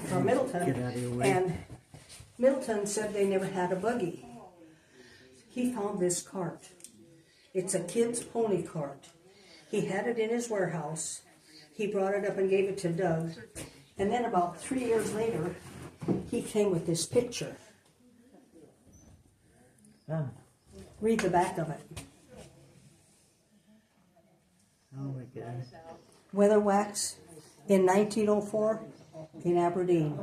from Middleton, and Middleton said they never had a buggy. He found this cart. It's a kid's pony cart. He had it in his warehouse. He brought it up and gave it to Doug. And then about 3 years later, he came with this picture. Read the back of it. Oh my God. Weather wax in 1904 in Aberdeen.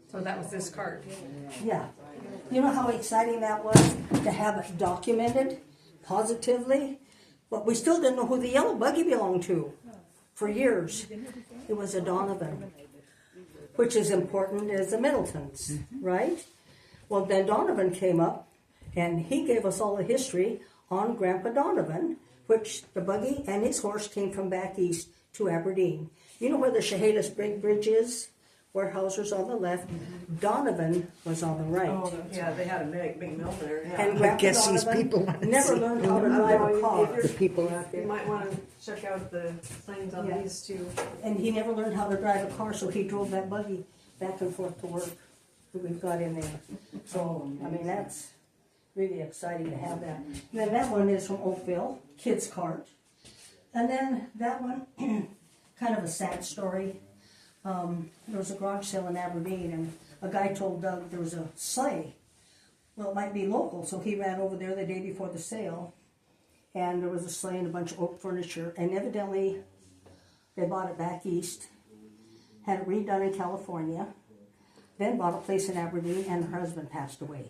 So that was this cart. Yeah. You know how exciting that was to have it documented positively? But we still didn't know who the yellow buggy belonged to for years. It was a Donovan, which is important as the Middletons, right? Well, then Donovan came up, and he gave us all the history on Grandpa Donovan, which the buggy and his horse came from back east to Aberdeen. You know where the Chehalis Bridge is? Warehouser's on the left. Donovan was on the right. Oh, yeah, they had a big mill there. Yeah. And Grandpa I guess these Donovan people want to never see learned how to drive a car. the people out You there. might want to check out the signs on these two. And he never learned how to drive a car, so he drove that buggy back and forth to work that we've got in there. So, I mean, that's really exciting to have that. And then that one is from Oakville, kid's cart. And then that one, kind of a sad story. There was a garage sale in Aberdeen, and a guy told Doug there was a sleigh. Well, it might be local, so he ran over there the day before the sale, and there was a sleigh and a bunch of oak furniture, and evidently they bought it back east, had it redone in California, then bought a place in Aberdeen, and her husband passed away.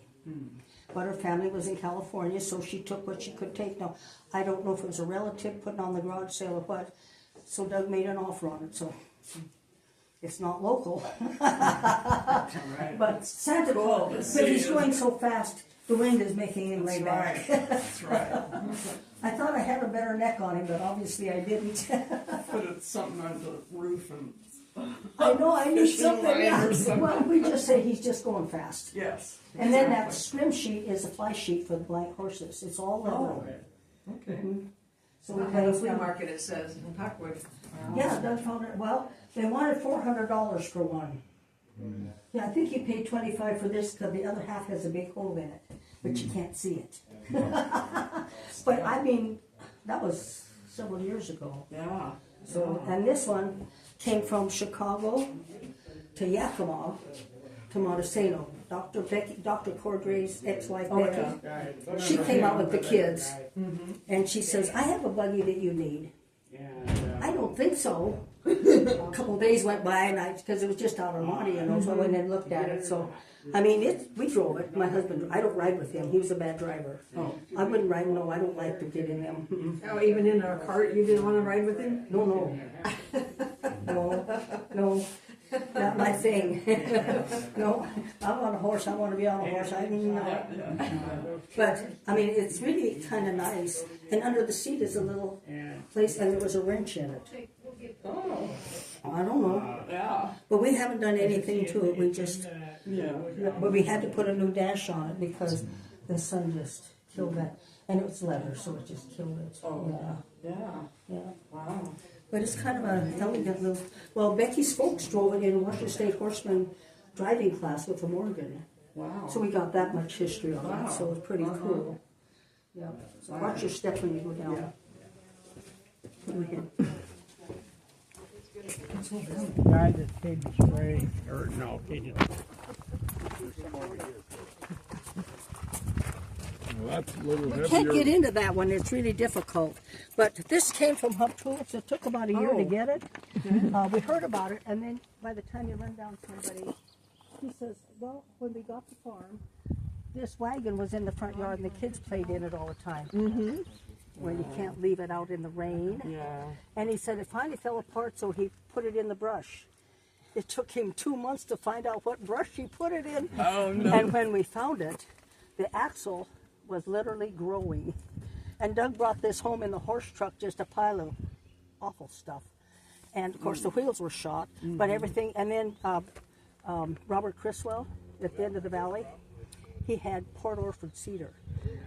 But her family was in California, so she took what she could take. Now, I don't know if it was a relative putting on the garage sale or what, so Doug made an offer on it, so it's not local. But Santa Claus, but he's going so fast, the wind is making him lay back. That's right. I thought I had a better neck on him, but obviously I didn't. Put something on the roof and. I know, I need Fishing something. line Yeah. or something. Well, we just say he's just going fast. Yes. And then that swim sheet is a fly sheet for the blank horses. It's all level. Okay. So we At kind the of flea market, it says, in Puckwood. Yeah, Doug found it. Well, they wanted $400 for one. Yeah, I think you paid $25 for this because the other half has a big hole in it, but you can't see it. But I mean, that was several years ago. Yeah. So, and this one came from Chicago to Yakima to Montesano. Dr. Cordray's ex-wife Becky, she came out with the kids, and she says, "I have a buggy that you need." I don't think so. A couple days went by, and because it was just out on Monte, so I went and looked at it. So, I mean, we drove it. My husband, I don't ride with him. He was a bad driver. Oh. I wouldn't ride. No, I don't like to get in them. Oh, even in our cart, you didn't want to ride with him? No, no, not my thing. No, I'm on a horse. I want to be on a horse. I mean, but I mean, it's really kind of nice. And under the seat is a little place, and there was a wrench in it. Oh. I don't know, Yeah. but we haven't done anything to it. We just, Yeah. but we had to put a new dash on it because the sun just killed that, and it was leather, so it just killed it. Oh. Yeah. Yeah. Wow. But it's kind of an elegant little. Well, Becky's folks drove it in Washington State Horseman driving class with a Morgan. Wow. So we got that much history on it, so it's pretty cool. Yeah. So watch your step when you go down. Go ahead. Guy that came to spray, or no, he didn't. Well, that's a little We can't get heavier. into that one, it's really difficult. But this came from Hump Tulips, it took about a year to get it. We heard about it, and then by the time you run down somebody, he says, well, when we got the farm, this wagon was in the front yard and the kids played in it all the time. When you can't leave it out in the rain. Yeah. And he said it finally fell apart, so he put it in the brush. It took him 2 months to find out what brush he put it in. Oh, no. And when we found it, the axle was literally growing. And Doug brought this home in the horse truck, just a pile of awful stuff. And of course the wheels were shot, but everything, and then Robert Criswell at the end of the valley, he had Port Orford cedar.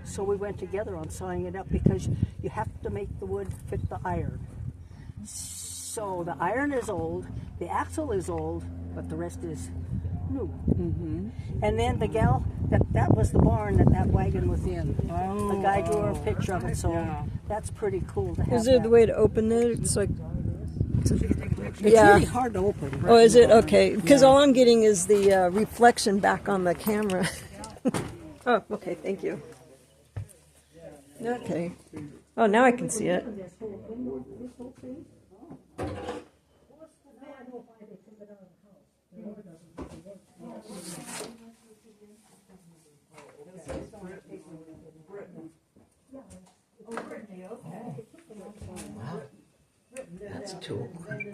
So we went together on sawing it up because you have to make the wood fit the iron. So the iron is old, the axle is old, but the rest is new. And then the gal, that was the barn that wagon was in. Oh, The guy drew her a picture of it, so that's pretty cool to have. Is there that. the way to open it? It's like, It's yeah. really hard to open. Oh, is it? Okay. Because all I'm getting is the reflection back on the camera. Oh, okay. Thank you. Okay. Oh, now I can see it. That's too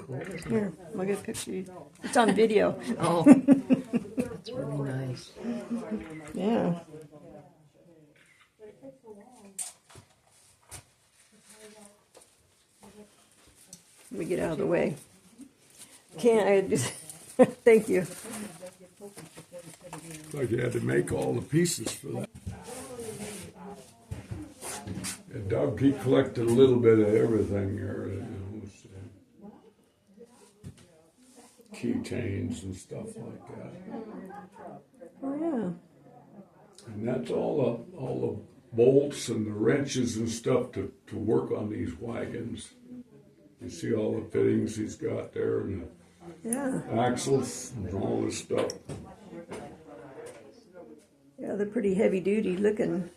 cool. Here, I'll get a picture. It's on video. Oh, that's really nice. Yeah. Let me get out of the way. Can't I just... Thank you. Like you had to make all the pieces for that. And Doug, he collected a little bit of everything there. Keychains and stuff like that. Oh, yeah. And that's all the bolts and the wrenches and stuff to work on these wagons. You see all the fittings he's got there and Yeah. the axles and all this stuff. Yeah, they're pretty heavy duty looking.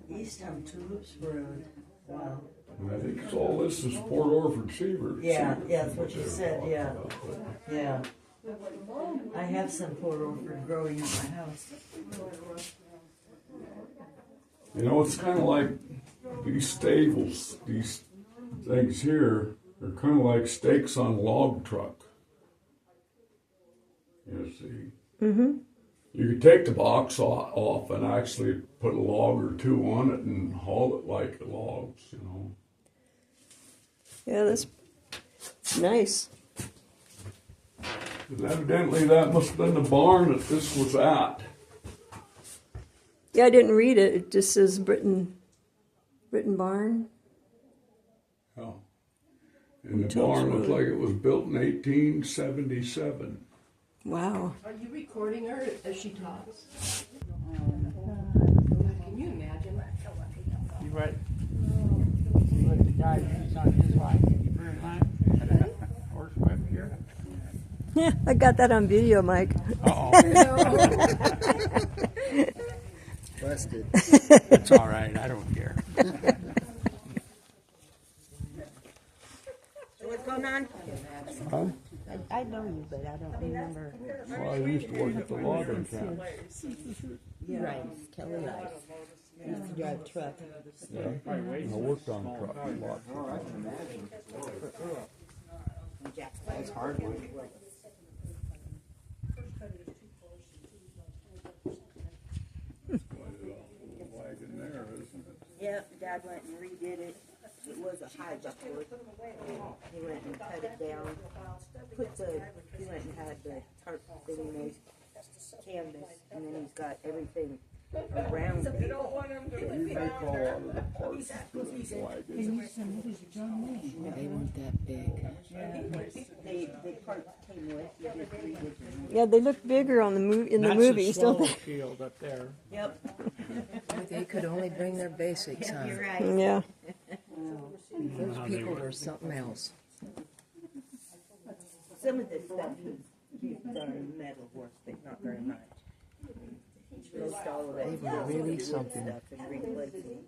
Eastham Tulips Road. Wow. And I think all this is Port Orford Cedar. Yeah, that's what you said, yeah. Yeah. I have some Port Orford growing in my house. You know, it's kind of like these stables, these things here, are kind of like stakes on a log truck. You see. Mm-hmm. You could take the box off and actually put a log or two on it and haul it like logs, you know. Yeah, that's nice. But evidently that must have been the barn that this was at. Yeah, I didn't read it. It just says Britain Barn. Oh. And the barn looked like it was built in 1877. Wow. Are you recording her as she talks? Can you imagine? You let the guy who's on his line, very line, horsewhip here. Yeah, I got that on video, Mike. Busted. It's all right. I don't care. What's going on? Huh? I know you, but I don't remember. Well, I used to work at the logging camp. Right, Kelly Life. I used to drive truck. Yeah. I worked on trucks a lot. That's hard work. Wagon there, isn't it? Yep, Dad went and redid it. It was a high buckboard. He went and cut it down. He went and had the tarp thing made, canvas, and then he's got everything around it. You make all out of the parts for these wagons. They weren't that big. The parts came with, you just redid them. Yeah, they look bigger on the in the That's movies, a don't swallow they? shield up there. Yep. They could only bring their basics, huh? You're right. Yeah. Those people were something else. Some of this stuff is metal work, but not very much. Most all of it. They were really something. Stuff and replacing.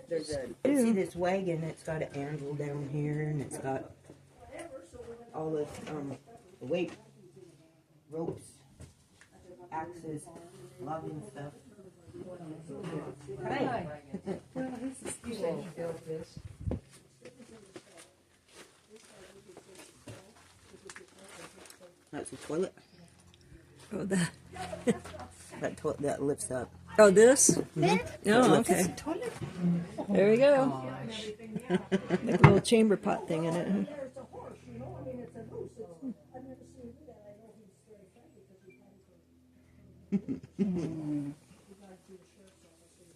There's see this wagon, it's got an anvil down here, and it's got all this weight, ropes, axes, logging stuff. Hi. You said he built this. That's a toilet. Oh, that. That lifts up. Oh, this? Oh, okay. There we go. Like a little chamber pot thing in it.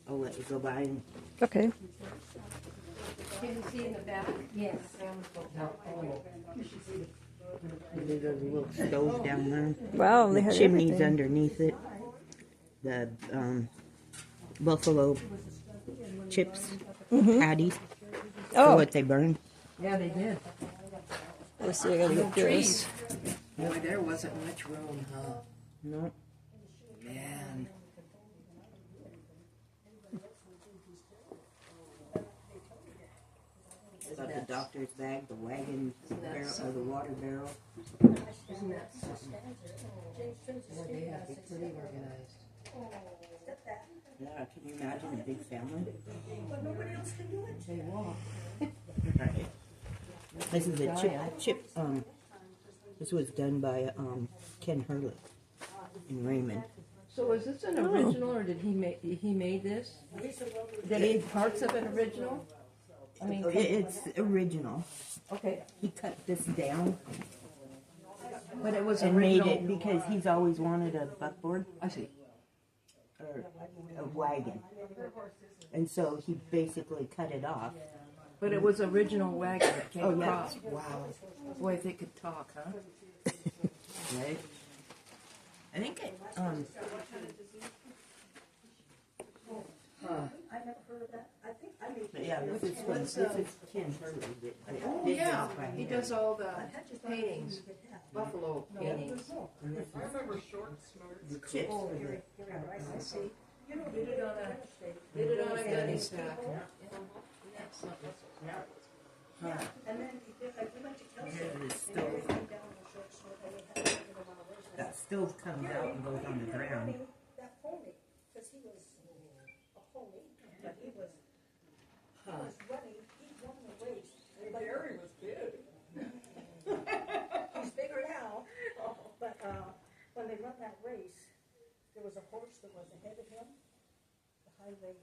I'll let you go by and Okay. you can see in the back? Yes. There's a little stove down there. Wow, they The had chimney's everything. underneath it. The buffalo chips, patties, for Oh, what they burn. Yeah, they did. let's see. I gotta get this. Boy, there wasn't much room, huh? No. Man. Got the doctor's bag, the wagon, barrel, or the water barrel. Isn't that something? Boy, they have to be pretty organized. Yeah, can you imagine a big family? They walk. This is a chip. This was done by Ken Hurley in Raymond. So is this an original, or did he made this? Did he parts of it original? I mean, It's original. okay, He cut this down but it was and made original. it because he's always wanted a buckboard I see. or a wagon, and so he basically cut it off. But it was original wagon that came Oh, yeah. across. Wow. Boy, if it could talk, huh? Right? I think it. But yeah, this is Ken Hurley. Oh, yeah, he does all the paintings, buffalo paintings. The chips. I see. Did it on a gunny sack. Here's the stove. That stove comes out and goes on the ground. Gary was big. He's bigger now, but when they run that race, there was a horse that was ahead of him. Behind like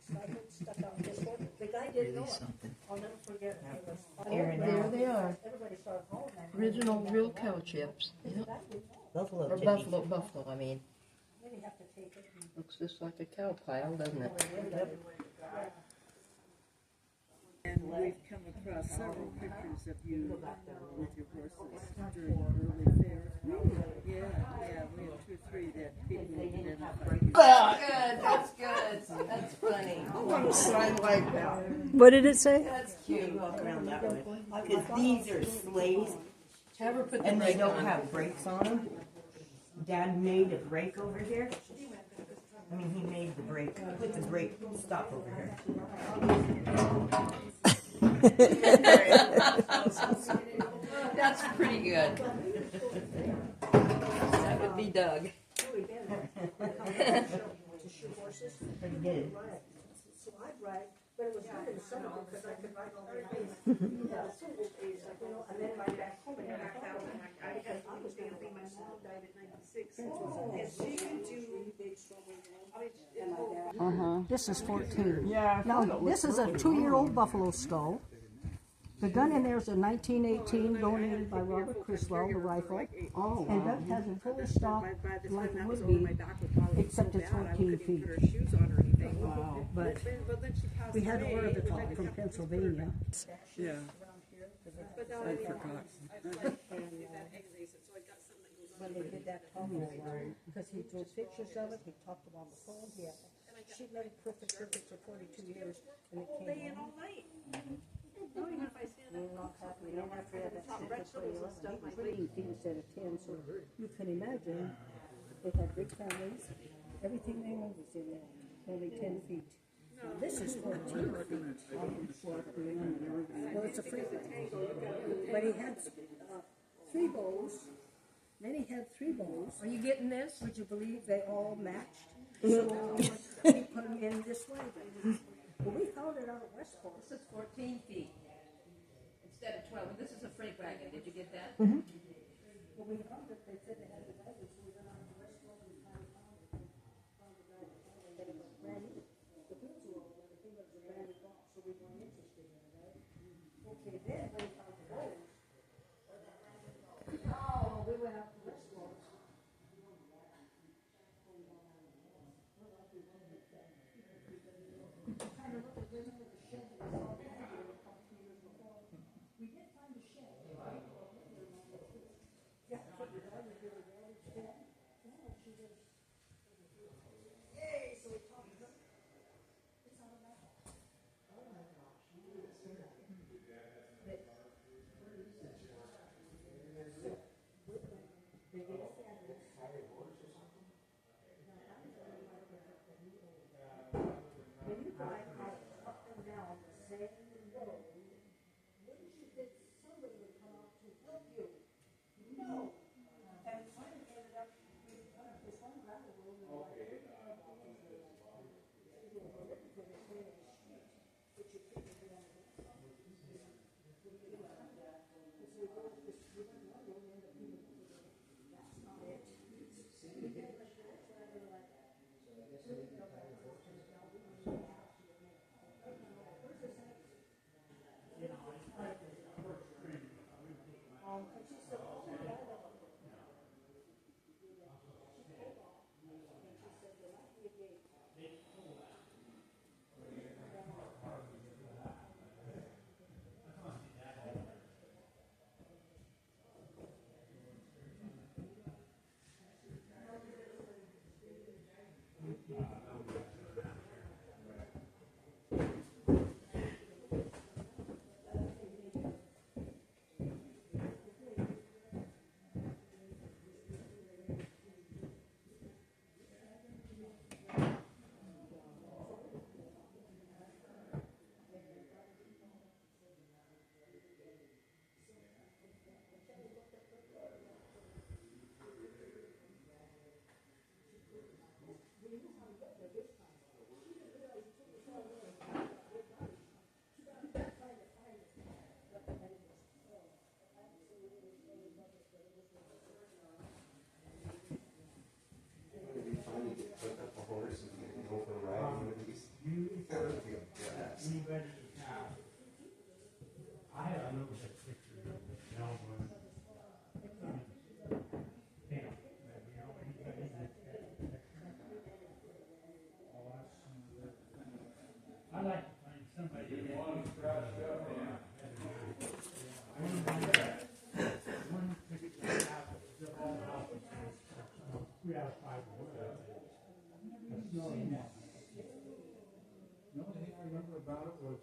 sniper stuck out this horse. The guy didn't know it. I'll never forget it. It was There they are. everybody started calling that. Original real cow chips. Yeah. Buffalo Or chicken. buffalo, I mean. Then you have to take it and Looks just like a cow pile, doesn't it? And we've come across several pictures of you with your horses during the early fair. Yeah, we have 2 or 3 that people identify. That's good. That's funny. I want a sign like that. What did it say? That's You cute. walk around that way. Because these are sleighs Have her put the and they brake don't on. have brakes on them. Dad made a brake over here. I mean, he made the brake, put the brake stop over here. That's pretty good. That would be Doug. Pretty good. so I'd ride, but it was good in summer because I could ride all the days. And then ride back home and back out. Because I was going to be my mom died at 96. And she could do big This is 14. Yeah. Now, this is a 2-year-old buffalo skull. The gun in there is a 1918 donated by Robert Criswell, the rifle. Oh, And wow. that has a fully stocked like it would be, except it's 14 feet. Wow. But we had to order the top from Pennsylvania. Yeah. I forgot. When they did that top, because he drew pictures of it, he talked about the phone, he had sheet metal perfect for 42 years, and it came home. Not happy, and after that, that's 13 feet instead of 10, so you can imagine, they had big families, everything they owned was in there, only 10 feet. This is 14 feet. Well, it's a free but he had 3 bows, then he had 3 bows. Are you getting this? Would you believe they all matched? So we put them in this wagon. Well, we found it out at Westport. This is 14 feet instead of 12. This is a freight wagon. Did you get that? Well, we found it, they said they had the wagon, so we went out to Westport and found the guy that it was brand new. The wheels were all, everything was a brand new box, so we weren't interested in it, right? Okay, then we found the boat. Oh, we went out to Westport. The only thing I remember about it was,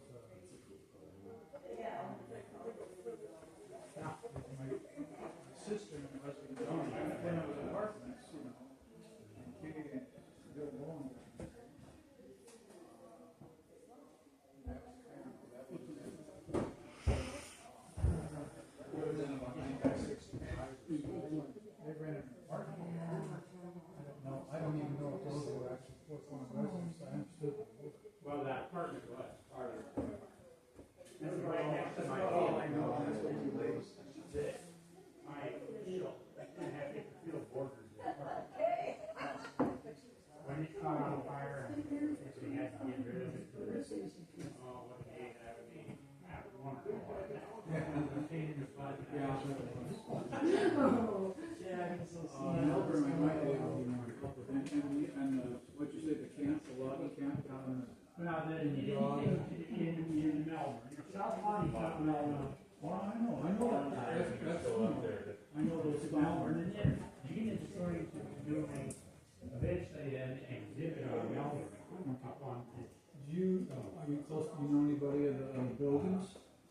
my sister and my husband, when I was in apartments, you know, and they go along. They rented an apartment. I don't even know if those were actually fourth-floor residents. I understood. Well, that apartment was part of it. That's right next to my home. I know. My field, I have to field borders the apartment. When it caught on fire, and we had to get rid of it. What day that would be, after wonderful. Painted the flood. Melbourne, I might live, you know, and what you said, the camp, the logging camp down in the. Well, then in Melbourne, South Pontotoc, Melbourne. Well, I know that's I know those in Melbourne, and then Gene is going to do eventually an exhibit on Melbourne up on. Do you, are you close, do you know anybody of the buildings?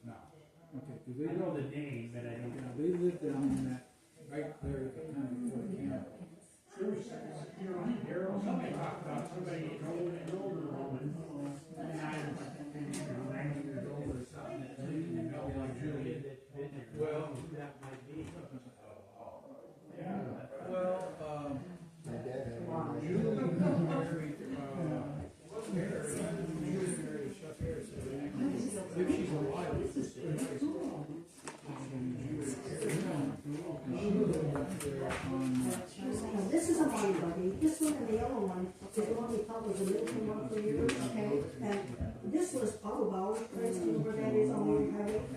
No. Okay, because they I know the name, but I don't know. they live down in that, right there at the time before the camp. Somebody talked about somebody, an older woman, and I was 90 years old or something, that lived in Melbourne, Julia, that's been there. Well, Who that might be. yeah, well, Julie married, Chuck Harris. If she's alive, it's pretty nice. This is a buggy buggy. This one and the yellow one is the one we thought was a Middleton one for years. Okay, and this was Autobauer, Prince, you know where that is on Anvil Carriage.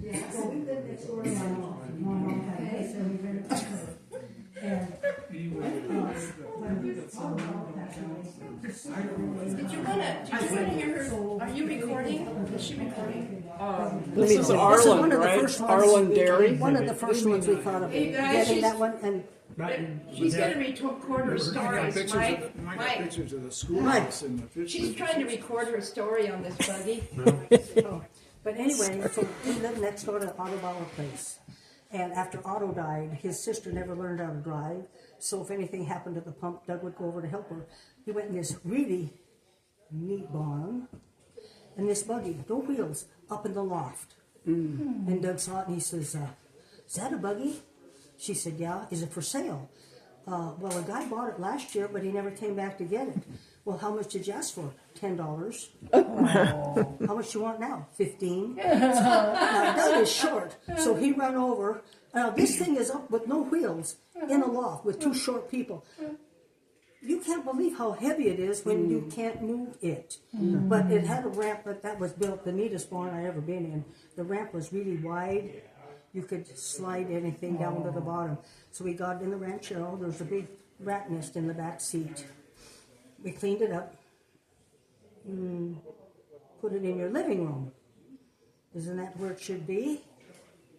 Yeah, so we lived next door to my mom had this, and we rented it. And Did you wanna hear her, are you recording? Is she recording? This is Arlen, right? Arlen Dairy. One of the first ones we thought of Hey, guys, getting she's- that one, and She's gonna record her stories, Mike. I got Mike, pictures of the schoolhouse and the pictures. she's trying to record her story on this buggy. but anyway, so we lived next door to Autobauer place. And after Otto died, his sister never learned how to drive. So if anything happened to the pump, Doug would go over to help her. He went in this really neat barn, and this buggy, no wheels, up in the loft. And Doug saw it and he says, is that a buggy? She said, yeah. Is it for sale? Well, a guy bought it last year, but he never came back to get it. Well, how much did you ask for? $10. How much you want now? $15. Now, Doug is short, so he ran over. Now, this thing is up with no wheels in a loft with 2 short people. You can't believe how heavy it is when you can't move it. But it had a ramp, but that was built, the neatest barn I ever been in. The ramp was really wide. You could slide anything down to the bottom. So we got in the ranchero. There was a big rat nest in the back seat. We cleaned it up. Put it in your living room. Isn't that where it should be?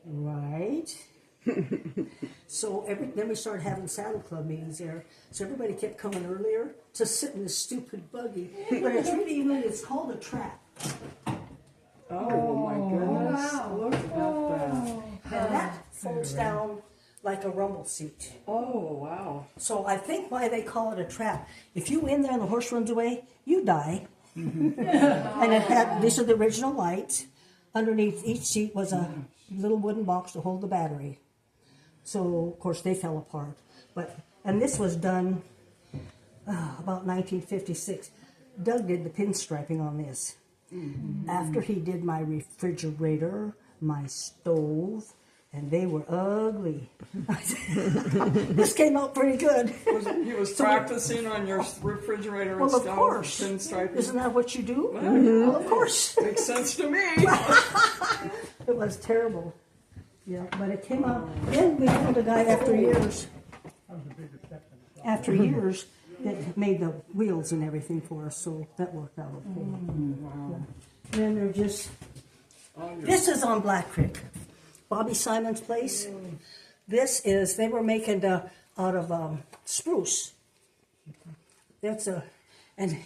Right. So then we started having saddle club meetings there. So everybody kept coming earlier to sit in this stupid buggy. But it's really, it's called a trap. Oh my goodness. Look at that. And that folds down like a rumble seat. Oh, wow. So I think why they call it a trap. If you in there and the horse runs away, you die. And it had, these are the original lights. Underneath each seat was a little wooden box to hold the battery. So, of course, they fell apart. And this was done about 1956. Doug did the pinstriping on this. After he did my refrigerator, my stove, and they were ugly. This came out pretty good. He was practicing on your refrigerator and stuff. Well, of course. Pinstriping. Isn't that what you do? Well, of course. Makes sense to me. It was terrible. Yeah, but it came out. Then we found a guy after years. After years, that made the wheels and everything for us, so that worked out okay. Yeah. Then they're just. This is on Black Creek, Bobby Simon's place. This is, they were making out of spruce. And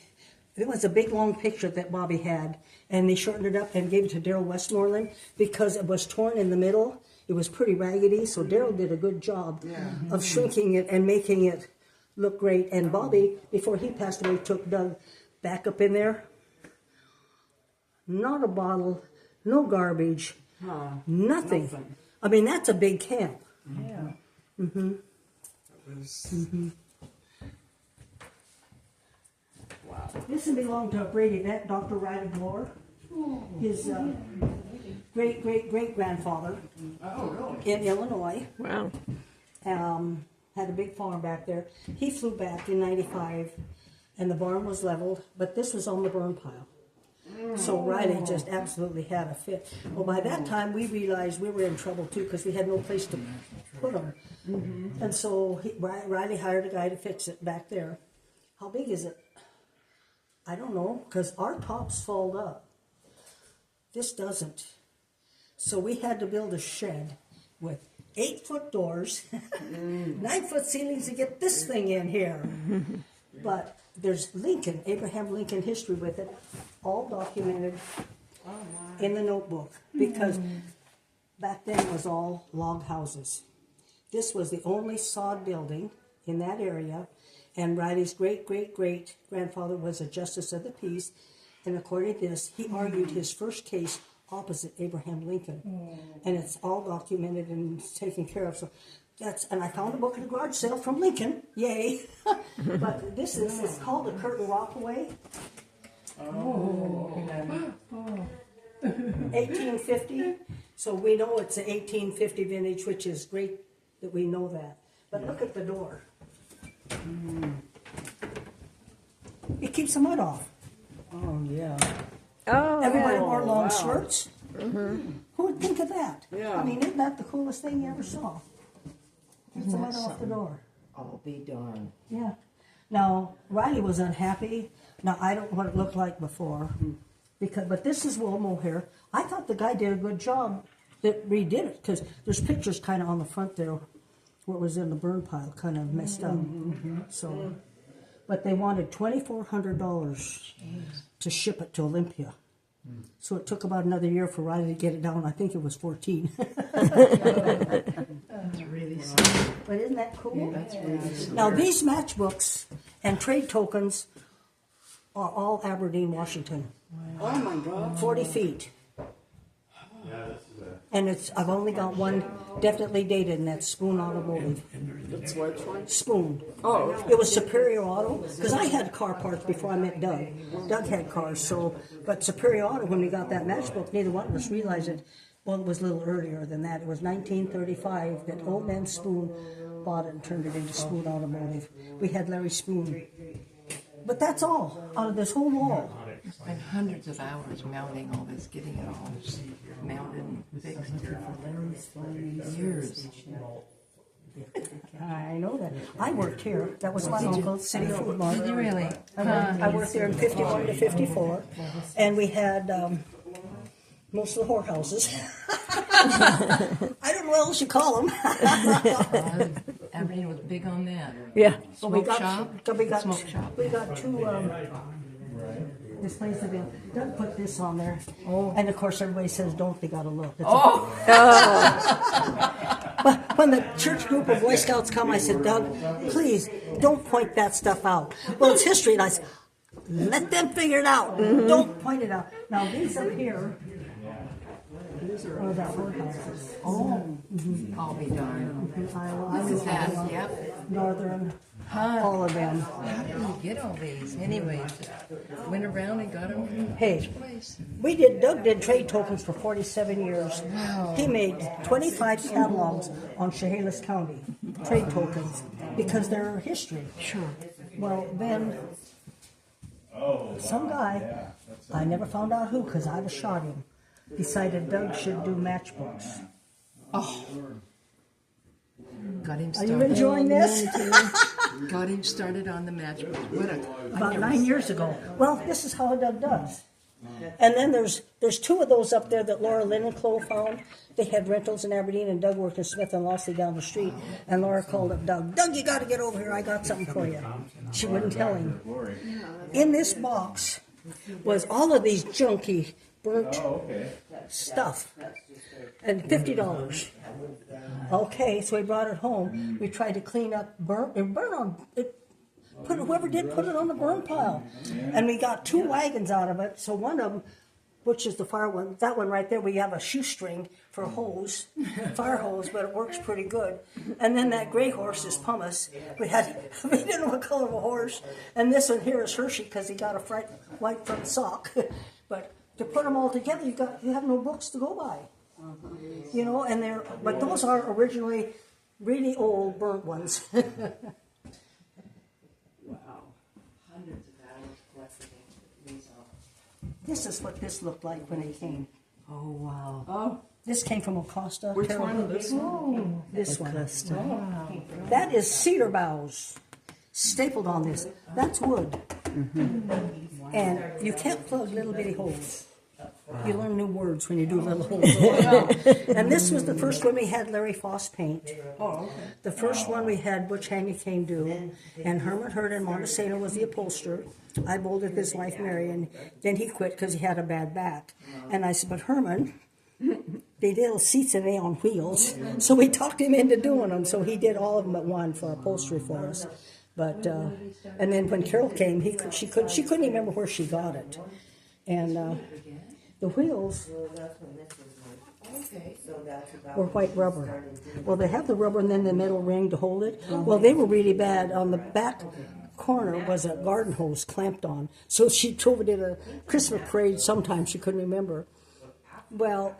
it was a big long picture that Bobby had, and they shortened it up and gave it to Daryl Westmoreland because it was torn in the middle. It was pretty raggedy, so Daryl did a good job of shrinking it and making it look great. And Bobby, before he passed away, took Doug back up in there. Not a bottle, no garbage, nothing. I mean, that's a big camp. Yeah. Wow. This belonged to Brady, that Dr. Riley Bloor. His great-great-great-grandfather in Illinois. Wow. Had a big farm back there. He flew back in '95, and the barn was leveled, but this was on the burn pile. So Riley just absolutely had a fit. Well, by that time, we realized we were in trouble, too, because we had no place to put them. And so Riley hired a guy to fix it back there. How big is it? I don't know, because our tops fold up. This doesn't. So we had to build a shed with 8-foot doors, 9-foot ceilings to get this thing in here. But there's Lincoln, Abraham Lincoln history with it, all documented in the notebook, because back then it was all log houses. This was the only sod building in that area, and Riley's great-great-great-grandfather was a justice of the peace, and according to this, he argued his first case opposite Abraham Lincoln, and it's all documented and taken care of. So and I found a book in a garage sale from Lincoln, yay! But this is, it's called a Curtain Rockaway. 1850. So we know it's an 1850 vintage, which is great that we know that. But look at the door. It keeps the mud off. Oh, yeah. Oh, Everybody wore long skirts. Who would think of that? Yeah. I mean, isn't that the coolest thing you ever saw? Keeps the mud off the door. I'll be darned. Yeah. Now, Riley was unhappy. Now, I don't know what it looked like before. But this is wool mohair. I thought the guy did a good job that redid it, because there's pictures kind of on the front there where it was in the burn pile, kind of messed up. So, but they wanted $2,400 to ship it to Olympia. So it took about another year for Riley to get it down. I think it was 14. That's really smart. But isn't that cool? That's really smart. Now, these matchbooks and trade tokens are all Aberdeen, Washington. Oh, my God. 40 feet. Yeah, this is a And I've only got one definitely dated, and that's Spoon Automotive. It's which one? Spoon. Oh, It was Superior Auto, because I had car parts before I met Doug. Doug had cars, but Superior Auto, when we got that matchbook, neither one of us realized it. Well, it was a little earlier than that. It was 1935 that old man Spoon bought it and turned it into Spoon Automotive. We had Larry Spoon. But that's all, out of this whole wall. It's been hundreds of hours mounting all this, getting it all mounted and fixed for years. I know that. I worked here. That was my uncle's City Food Mart. Did you really? I worked there in 51 to 54, and we had most of the whorehouses. I don't know what else you call them. Aberdeen was big on that. Yeah. Smoke shop? Smoke shop. We got two displays of it. Doug put this on there. Oh. And of course everybody says don't, they gotta look. But when the church group of Boy Scouts come, I said, Doug, please don't point that stuff out. Well, it's history, and I said, let them figure it out. Don't point it out. Now these up here, these are the whorehouses. Oh, I'll be darned. This is that, yep. Northern, all of them. How did you get all these? Anyways, went around and got them. Hey, Doug did trade tokens for 47 years. Wow. He made 25 catalogs on Chehalis County, trade tokens, because they're history. Sure. Well, then, some guy, I never found out who, because I'd have shot him, decided Doug should do matchbooks. Oh. Got him Are started. you enjoying this? Got him started on the matchbook. About 9 years ago. Well, this is how Doug does. And then there's two of those up there that Laura Lynn and Chloe found. They had rentals in Aberdeen, and Doug worked in Smith and Lossley down the street. And Laura called up Doug. Doug, you got to get over here. I got something for you. She wouldn't tell him. In this box was all of these junky, burnt stuff. And $50. Okay, so we brought it home. We tried to clean up, burn on it. Whoever did put it on the burn pile, and we got 2 wagons out of it. So one of them, which is the fire one, that one right there, we have a shoestring for a hose, fire hose, but it works pretty good. And then that gray horse is pumice. We didn't know what color of a horse. And this one here is Hershey because he got a white front sock. But to put them all together, you have no books to go by. You know, but those are originally really old burnt ones. This is what this looked like when it came. Oh, wow. Oh, this came from Acosta. Which one? This one? This one. Wow. That is cedar boughs stapled on this. That's wood. And you can't plug little bitty holes. You learn new words when you do little holes. And this was the first one we had Larry Foss paint. Oh, okay. The first one we had Butch Haney came do, and Herman Hurd and Montesano was the upholsterer. I bolded his wife Mary, and then he quit because he had a bad back. And I said, but Herman, they did little seats and they on wheels. So we talked him into doing them. So he did all of them but one for upholstery for us. But and then when Carol came, she couldn't even remember where she got it. And the wheels were white rubber. Well, they have the rubber and then the metal ring to hold it. Well, they were really bad. On the back corner was a garden hose clamped on. So she drove it in a Christmas parade sometime. She couldn't remember. Well,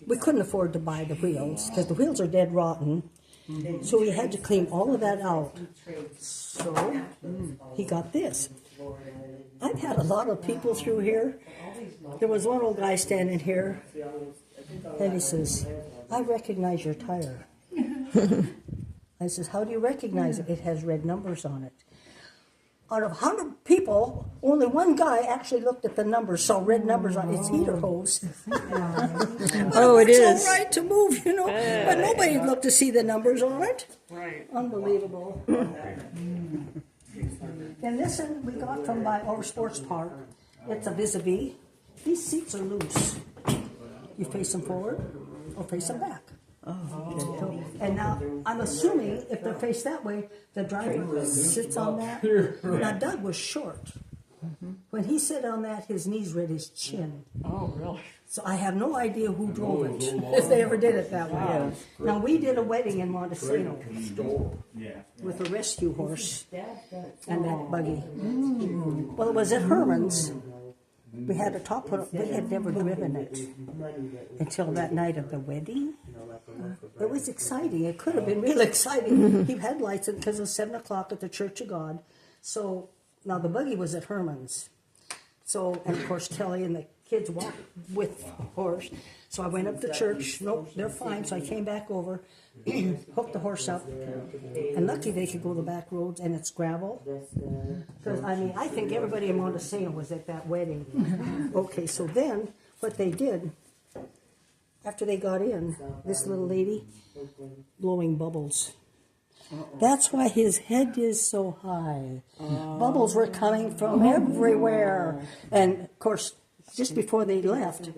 we couldn't afford to buy the wheels because the wheels are dead rotten. So we had to clean all of that out. So he got this. I've had a lot of people through here. There was one old guy standing here, and he says, I recognize your tire. I says, how do you recognize it? It has red numbers on it. Out of 100 people, only one guy actually looked at the numbers, saw red numbers on its heater hose. Oh, it is. It's all right to move, you know, but nobody looked to see the numbers on it. Right. Unbelievable. And this one we got from by our sports park. It's a vis-a-vis. These seats are loose. You face them forward or face them back. Oh, and now, I'm assuming if they're faced that way, the driver sits on that. Now, Doug was short. When he sat on that, his knees read his chin. Oh, really? So I have no idea who drove it, if they ever did it that way. Now, we did a wedding in Montesano with a rescue horse and that buggy. Well, it was at Herman's. We had a top put up. We had never driven it until that night of the wedding. It was exciting. It could have been real exciting. He had lights because it was 7 o'clock at the Church of God. So now the buggy was at Herman's. So, and of course, Kelly and the kids walked with the horse. So I went up to church. Nope, they're fine. So I came back over, hooked the horse up, and lucky they could go the back roads, and it's gravel. Because, I mean, I think everybody in Montesano was at that wedding. Okay, so then what they did, after they got in, this little lady blowing bubbles. That's why his head is so high. Bubbles were coming from everywhere. And, of course, just before they left,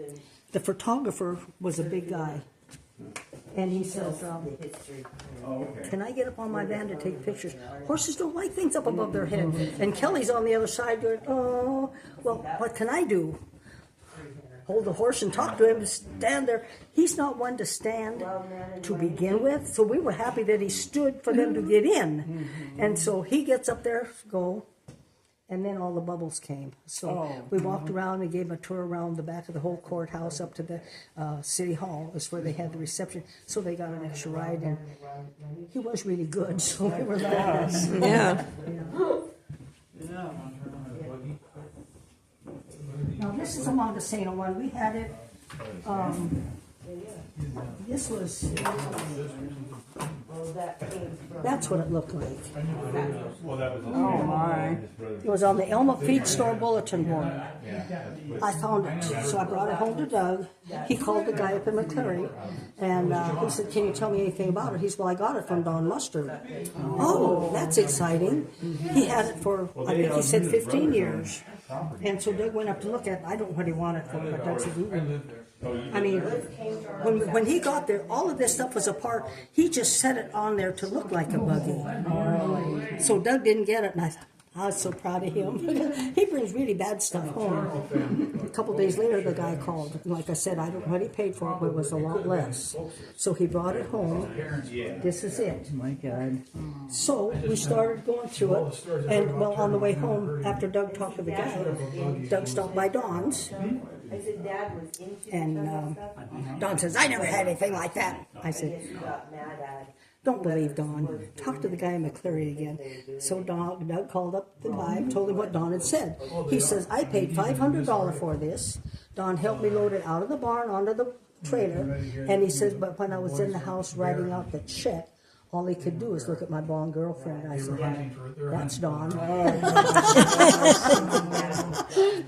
the photographer was a big guy. And he says, can I get up on my van to take pictures? Horses don't like things up above their head. And Kelly's on the other side going, oh, well, what can I do? Hold the horse and talk to him, stand there. He's not one to stand to begin with, so we were happy that he stood for them to get in. And so he gets up there, go, and then all the bubbles came. So we walked around and gave him a tour around the back of the whole courthouse up to the city hall. That's where they had the reception. So they got an extra ride, and he was really good, so we were glad. Yeah. Now this is a Montesano one. We had it. This was. That's what it looked like. Oh, my. It was on the Elma Feed Store bulletin board. I found it, so I brought it home to Doug. He called the guy up in McCleary, and he said, "Can you tell me anything about it?" He said, "Well, I got it from Don Mustard." Oh, that's exciting. He had it for, I think he said 15 years. And so Doug went up to look at it. I don't know what he wanted for it, but Doug said, I mean, when he got there, all of this stuff was apart. He just set it on there to look like a buggy. So Doug didn't get it, and I was so proud of him. He brings really bad stuff home. A couple days later, the guy called. Like I said, I don't know what he paid for it, but it was a lot less. So he brought it home. This is it. My God. So we started going through it, and well, on the way home, after Doug talked to the guy, Doug stopped by Don's. And Don says, "I never had anything like that." I said, "Don't believe Don. Talk to the guy in McCleary again." So Doug called up the guy, told him what Don had said. He says, "I paid $500 for this. Don helped me load it out of the barn onto the trailer." And he says, "But when I was in the house writing out the check, all he could do is look at my blonde girlfriend." I said, "That's Don."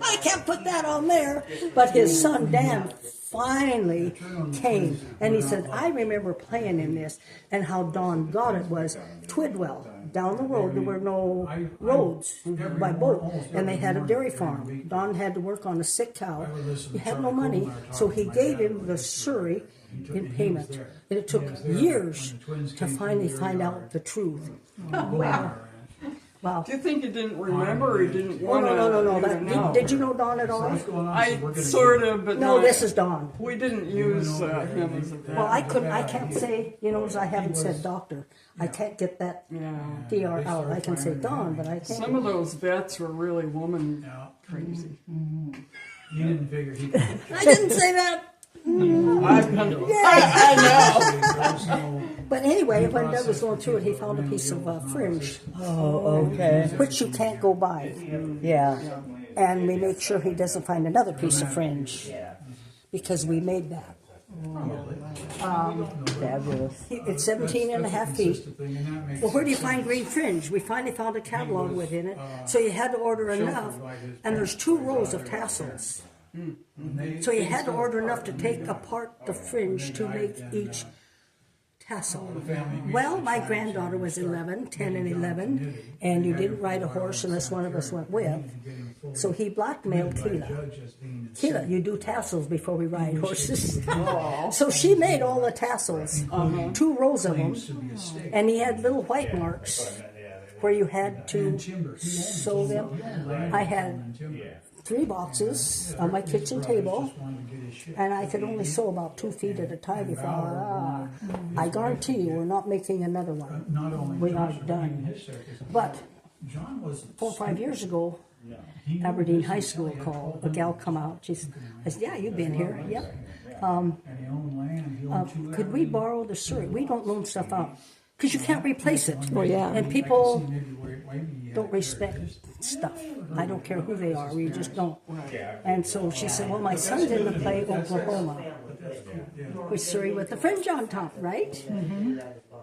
I can't put that on there. But his son, Dan, finally came. And he said, "I remember playing in this." And how Don got it was Twidwell. Down the road, there were no roads by boat. And they had a dairy farm. Don had to work on a sick cow. He had no money. So he gave him the Surrey in payment. And it took years to finally find out the truth. Wow. Do you think he didn't remember or he didn't want to? No. Did you know Don at all? I sort of, but no. This is Don. We didn't use him as a vet. Well, I can't say, as I haven't said doctor. I can't get that DR out. I can say Don, but I can't. Some of those vets were really woman crazy. You didn't figure he could. I didn't say that. I know. But anyway, when Doug was going through it, he found a piece of fringe. Oh, okay. Which you can't go by. Yeah. And we make sure he doesn't find another piece of fringe. Because we made that. Fabulous. It's 17 and a half feet. Well, where do you find green fringe? We finally found a catalog within it. So you had to order enough. And there's 2 rows of tassels. So you had to order enough to take apart the fringe to make each tassel. Well, my granddaughter was 11, 10 and 11, and you didn't ride a horse unless one of us went with. So he blackmailed Keela. Keela, you do tassels before we ride horses. So she made all the tassels, 2 rows of them, and he had little white marks. where you had to sew them. I had 3 boxes on my kitchen table, and I could only sew about 2 feet at a time before I guarantee you we're not making another one. We are done. But 4 or 5 years ago, Aberdeen High School called, a gal come out. I said, yeah, you've been here. Yep. Could we borrow the Surrey? We don't loan stuff out because you can't replace it. Oh, yeah. And people don't respect stuff. I don't care who they are. We just don't. And so she said, well, my son's in the play Oklahoma with Surrey with the fringe on top, right? Mm-hmm.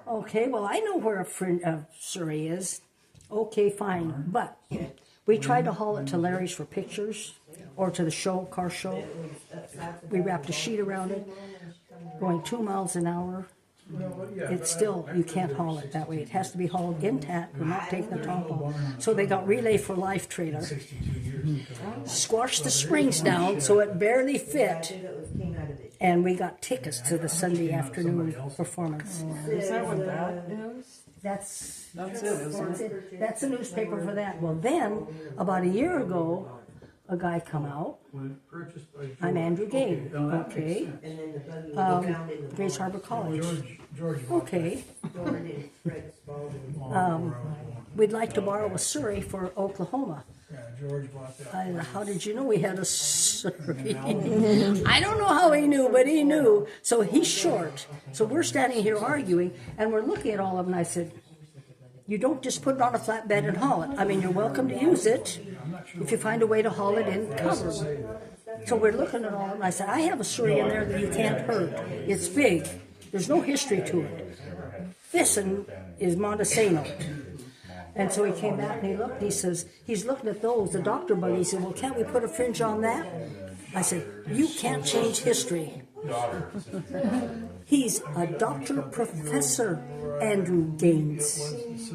Okay, well, I know where a Surrey is. Okay, fine. But we tried to haul it to Larry's for pictures or to the show, car show. We wrapped a sheet around it, going 2 miles an hour. It's still, you can't haul it that way. It has to be hauled intact. We're not taking the top off. So they got Relay for Life trailer. Squashed the springs down so it barely fit. And we got tickets to the Sunday afternoon performance. Is that what that is? That's it, isn't it? That's a newspaper for that. Well, then, about a year ago, a guy come out. I'm Andrew Gay. Okay. Grace Harbor College. Okay. We'd like to borrow a Surrey for Oklahoma. How did you know we had a Surrey? I don't know how he knew, but he knew. So he's short. So we're standing here arguing, and we're looking at all of them. And I said, you don't just put it on a flatbed and haul it. I mean, you're welcome to use it if you find a way to haul it in cover. So we're looking at all of them. I said, I have a Surrey in there that you can't hurt. It's big. There's no history to it. This is Montesano. And so he came back and he looked, he says, he's looking at those, the doctor buggy. He said, well, can't we put a fringe on that? I said, you can't change history. He's a doctor, Professor Andrew Gaines.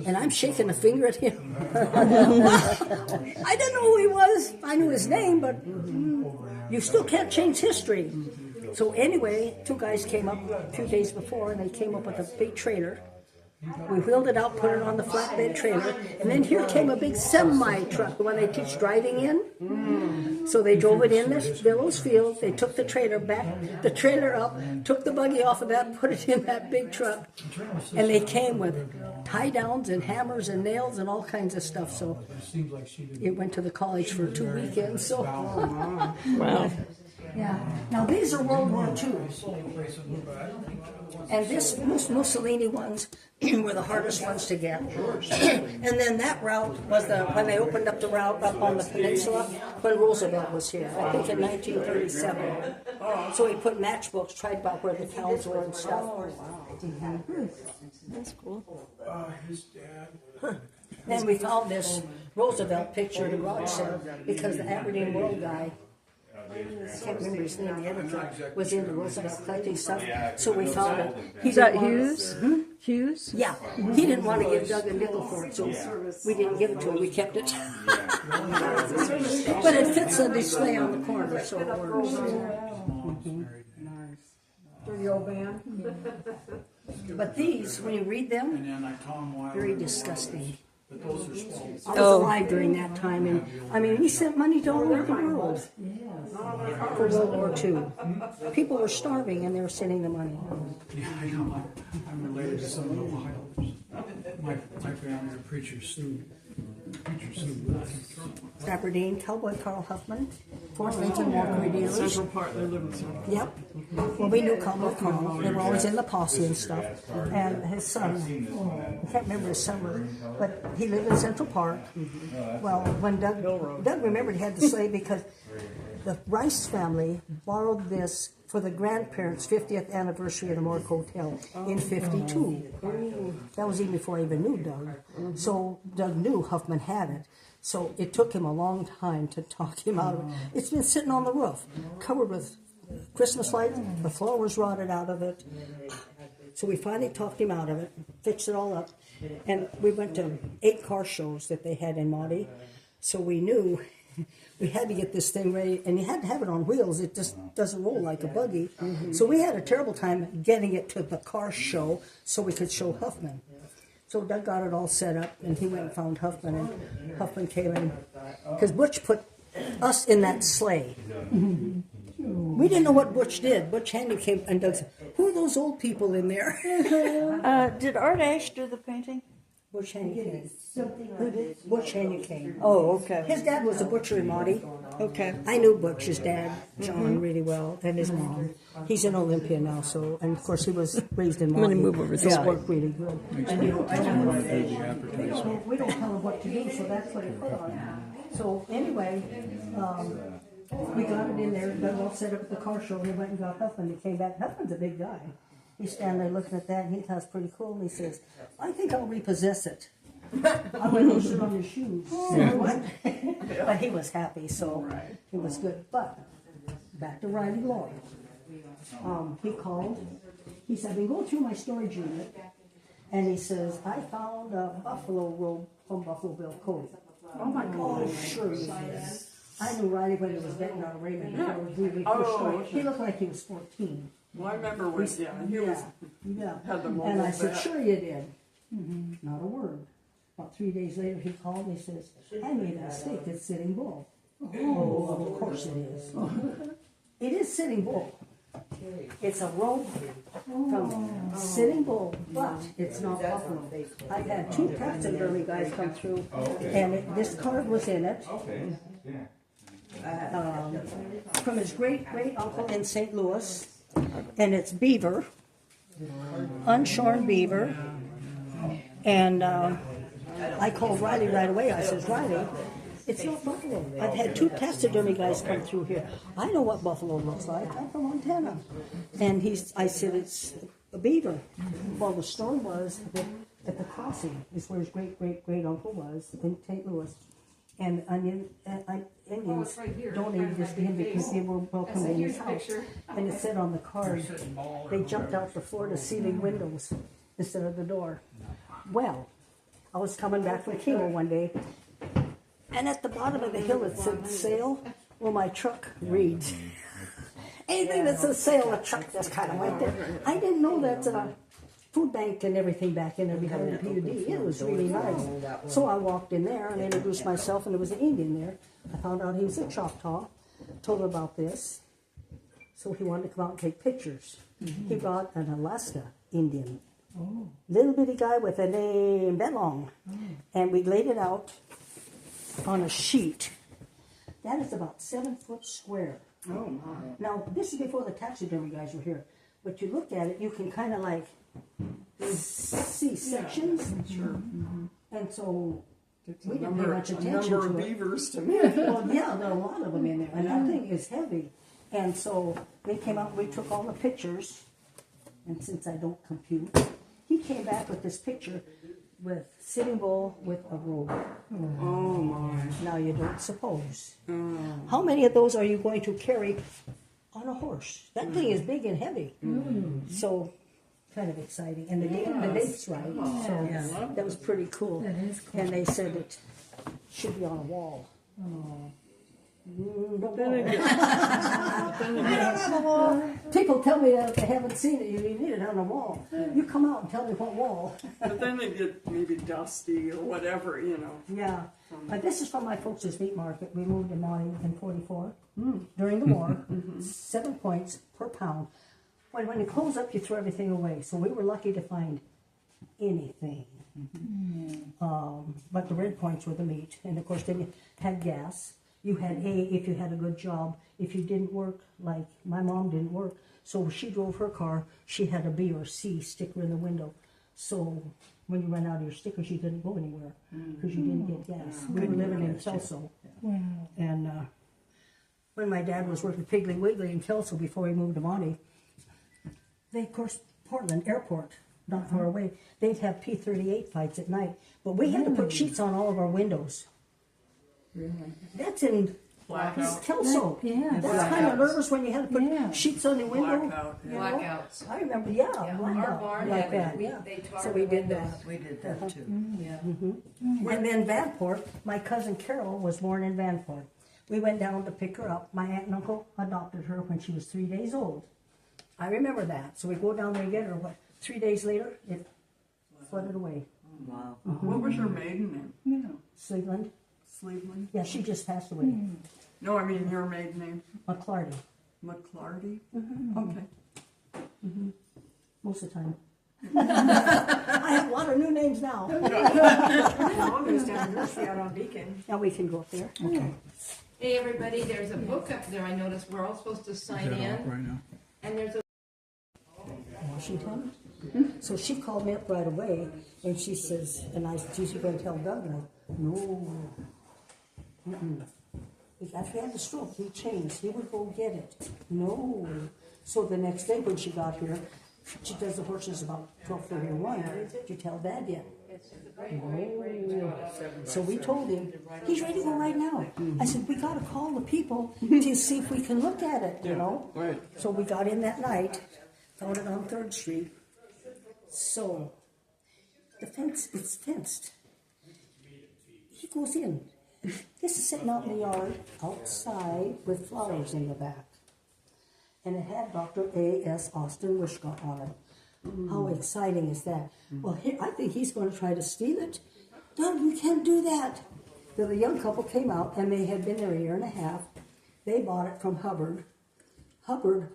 And I'm shaking a finger at him. I didn't know who he was. I knew his name, but you still can't change history. So anyway, 2 guys came up a few days before, and they came up with a big trailer. We wheeled it out, put it on the flatbed trailer, and then here came a big semi-truck, the one they teach driving in. So they drove it in this Billows Field. They took the trailer back, the trailer up, took the buggy off of that, put it in that big truck, and they came with tie-downs and hammers and nails and all kinds of stuff. So it went to the college for 2 weekends. So Wow. yeah. Now these are World War II. And this Mussolini ones were the hardest ones to get. And then that route was when they opened up the route up on the peninsula when Roosevelt was here, I think in 1937. So he put matchbooks, tried about where the towns were and stuff. That's cool. Then we found this Roosevelt picture in a garage sale because the Aberdeen World guy, I can't remember his name, the editor, was into Roosevelt collecting stuff, so we found it. Is that Hughes? Hughes? Yeah, he didn't want to give Doug a nickel for it, so we didn't give it to him, we kept it. But it fits the display on the corner, so it works. For the old band. But these, when you read them, very disgusting. I was alive during that time, and I mean, he sent money to all over the world for World War II. People were starving, and they were sending the money. I'm related to some of the Ohioans. My family are preachers, Sue. Aberdeen, Cowboy Carl Huffman, Fort Lincoln Walker Dealers. Central Park, they live in Central Park. Yep. Well, we knew Cowboy Carl. They were always in the posse and stuff. And his son, I can't remember his summer, but he lived in Central Park. Well, when Doug remembered he had the sleigh because the Rice family borrowed this for the grandparents' 50th anniversary of the Morgue Hotel in '52. That was even before I even knew Doug. So Doug knew Huffman had it. So it took him a long time to talk him out of it. It's been sitting on the roof, covered with Christmas lights. The floor was rotted out of it. So we finally talked him out of it, fixed it all up. And we went to 8 car shows that they had in Monty. So we knew we had to get this thing ready, and you had to have it on wheels. It just doesn't roll like a buggy. So we had a terrible time getting it to the car show so we could show Huffman. So Doug got it all set up, and he went and found Huffman, and Huffman came in, because Butch put us in that sleigh. We didn't know what Butch did. Butch Handy came, and Doug said, "Who are those old people in there?" Did Art Ashe do the painting? Butch Handy came. Butch Handy came. Oh, okay. His dad was a butcher in Monty. Okay. I knew Butch's dad, John, really well, and his mom. He's in Olympia now, so, and of course he was raised in Monty. I'm gonna move over so this it way. worked really good. And we don't tell him what to do, so that's what he put on it. So anyway, we got it in there, got it all set up at the car show, and he went and got Huffman. He came back. Huffman's a big guy. He's standing there looking at that, and he thought it's pretty cool. And he says, "I think I'll repossess it." I went to sit on your shoes. What? But he was happy, so it was good. But back to Riley Law. He called. He said, "I've been going through my storage unit," and he says, "I found a buffalo robe from Buffalo Bill Cody." Oh my God! Sure you did. I knew Riley when he was getting out of Raymond. He looked like he was 14. Well, I remember when, he was, Yeah. had the And mobile I said, vet. "Sure you did." Not a word. About 3 days later, he called me and says, "I made a mistake. It's Sitting Bull." Oh, of course it is. It is Sitting Bull. It's a robe from Sitting Bull, but it's not buffalo. I've had 2 taxidermy guys come through, and this card was in it. From his great uncle in St. Louis, and it's beaver, unshorn beaver, and I called Riley right away. I says, "Riley, it's not buffalo. I've had 2 taxidermy guys come through here. I know what buffalo looks like. I'm from Montana." And I said, "It's a beaver." Well, the story was that at the crossing is where his great uncle was in St. Louis. And Indians donated this to him because they were welcome in his house. And it said on the card, they jumped out the floor-to-ceiling windows instead of the door. Well, I was coming back from chemo one day, and at the bottom of the hill it said "sale." Well, my truck reads. Anything that says "sale," the truck just kind of went there. I didn't know that food bank and everything back in there behind the PUD. It was really nice. So I walked in there and introduced myself, and there was an Indian there. I found out he was a Choctaw. Told him about this. So he wanted to come out and take pictures. He brought an Alaska Indian. Little bitty guy with a name that long. And we laid it out on a sheet. That is about 7 foot square. Oh my. Now, this is before the taxidermy guys were here. But you look at it, you can kind of like see sections. Sure. And so we didn't pay Number, much a attention number of to it. beavers to me. Well, yeah, there are a lot of them in there. And that thing is heavy. And so they came out, we took all the pictures. And since I don't compute, he came back with this picture with Sitting Bull with a robe. Oh my. Now you don't suppose. How many of those are you going to carry on a horse? That thing is big and heavy. So kind of exciting. And the date's right. So that was pretty cool. That is cool. And they said it should be on a wall. People tell me that if they haven't seen it, you need it on a wall. You come out and tell me what wall. But then they get maybe dusty or whatever, Yeah. But this is from my folks' meat market. We moved to Monty in 44 during the war. 7 points per pound. When you close up, you throw everything away. So we were lucky to find anything. But the red points were the meat. And of course, then you had gas. You had A if you had a good job. If you didn't work, like my mom didn't work, so she drove her car, she had a B or C sticker in the window. So when you ran out of your stickers, you couldn't go anywhere because you didn't get gas. We were living in Kelso. And when my dad was working Piggly Wiggly in Kelso before he moved to Monty, they, of course, Portland Airport, not far away, they'd have P-38 fights at night. But we had to put sheets on all of our windows. Really? That's in Kelso. Yeah. That's kind of nervous when you had to put sheets on the window. Blackout. you know? Blackouts. I remember, Yeah, blackout, our barn like had that, it. yeah. They tarred So we the did windows. that. We did that too. Yeah. And then Vanport, my cousin Carol was born in Vanport. We went down to pick her up. My aunt and uncle adopted her when she was 3 days old. I remember that. So we go down there and get her, but 3 days later, it flooded away. Wow. What was her maiden name? Sleveland. Sleveland? Yeah, she just passed away. No, I mean your maiden name. McClarty. McClarty? Okay. Most of the time. I have a lot of new names now. No, there's down Nursery out on Beacon. Now we can go up there. Okay. Hey, everybody, there's a book up there. I noticed we're all supposed to sign in. Right now. And there's a Washington. So she called me up right away, and she says, and I said, "She's going to tell Doug." And I, no. After he had the stroke, he changed. He would go get it. No. So the next day when she got here, she does the horses about 12:31. Did you tell Dad yet? No. So we told him, he's ready to go right now. I said, we got to call the people to see if we can look at it, you know. Right. So we got in that night, found it on 3rd Street. So the fence, it's fenced. He goes in. This is sitting out in the yard, outside, with flowers in the back. And it had Dr. A.S. Austin Wishgott on it. How exciting is that? Well, here, I think he's going to try to steal it. Doug, you can't do that. The young couple came out, and they had been there a year and a half. They bought it from Hubbard. Hubbard,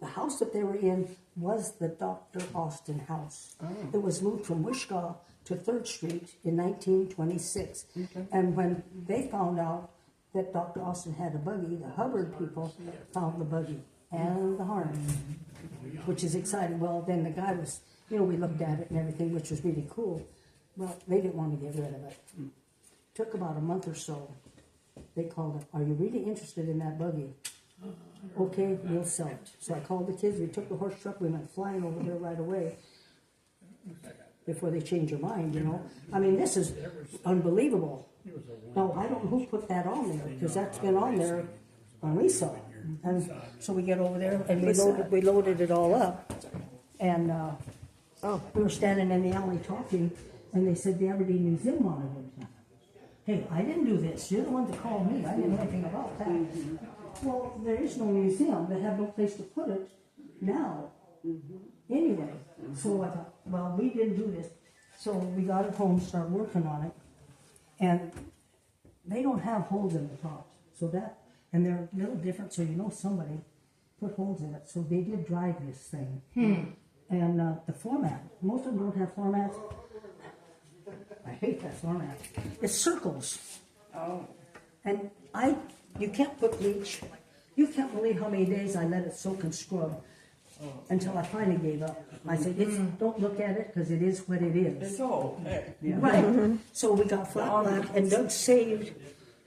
the house that they were in was the Dr. Austin house. It was moved from Wishgott to 3rd Street in 1926. And when they found out that Dr. Austin had a buggy, the Hubbard people found the buggy and the harness, which is exciting. Well, then the guy was, you know, we looked at it and everything, which was really cool. Well, they didn't want to get rid of it. Took about a month or so. They called it, "Are you really interested in that buggy?" "Okay, we'll sell it." So I called the kids, we took the horse truck, we went flying over there right away before they change their mind, you know. I mean, this is unbelievable. Now, I don't know who put that on there, because that's been on there when we saw it. And so we get over there, and we loaded it all up. And we were standing in the alley talking, and they said the Aberdeen Museum wanted it. Hey, I didn't do this. You're the one that called me. I didn't know anything about that. Well, there is no museum. They have no place to put it now. Anyway, so I thought, well, we didn't do this. So we got it home, started working on it. And they don't have holes in the top. So that, and they're a little different, so you know somebody put holes in it. So they did drive this thing. And the format, most of them don't have formats. I hate that format. It's circles. And you can't put bleach. You can't believe how many days I let it soak and scrub until I finally gave up. I said, don't look at it because it is what it is. It's all okay. Right. So we got flat black, and Doug saved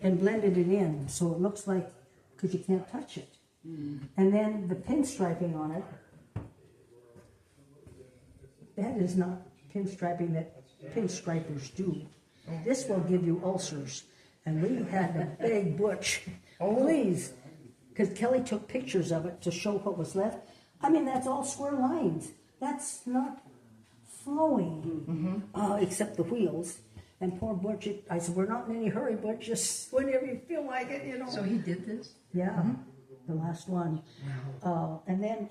and blended it in, so it looks like, because you can't touch it. And then the pinstriping on it, that is not pinstriping that pinstripers do. This will give you ulcers. And we had to beg Butch, please, because Kelly took pictures of it to show what was left. I mean, that's all square lines. That's not flowing, except the wheels. And poor Butch, I said, we're not in any hurry, Butch, just whenever you feel like it, you know. So he did this? Yeah, the last one. And then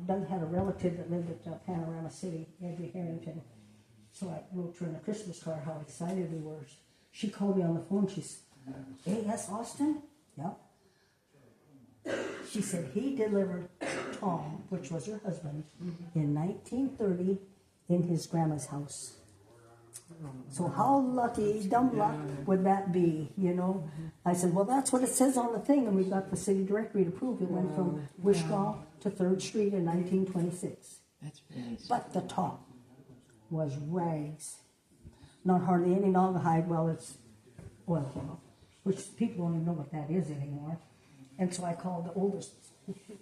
Doug had a relative that lived at Panorama City, Andrew Harrington. So I wrote her in a Christmas card how excited we were. She called me on the phone. She said, A.S. Austin? Yeah. She said he delivered Tom, which was her husband, in 1930 in his grandma's house. So how lucky, dumb luck would that be, you know? I said, well, that's what it says on the thing, and we've got the city directory to prove it went from Wishgall to 3rd Street in 1926. That's really But the top was rags. Not hardly any naugahyde. Well, it's oilcloth, which people don't even know what that is anymore. And so I called the oldest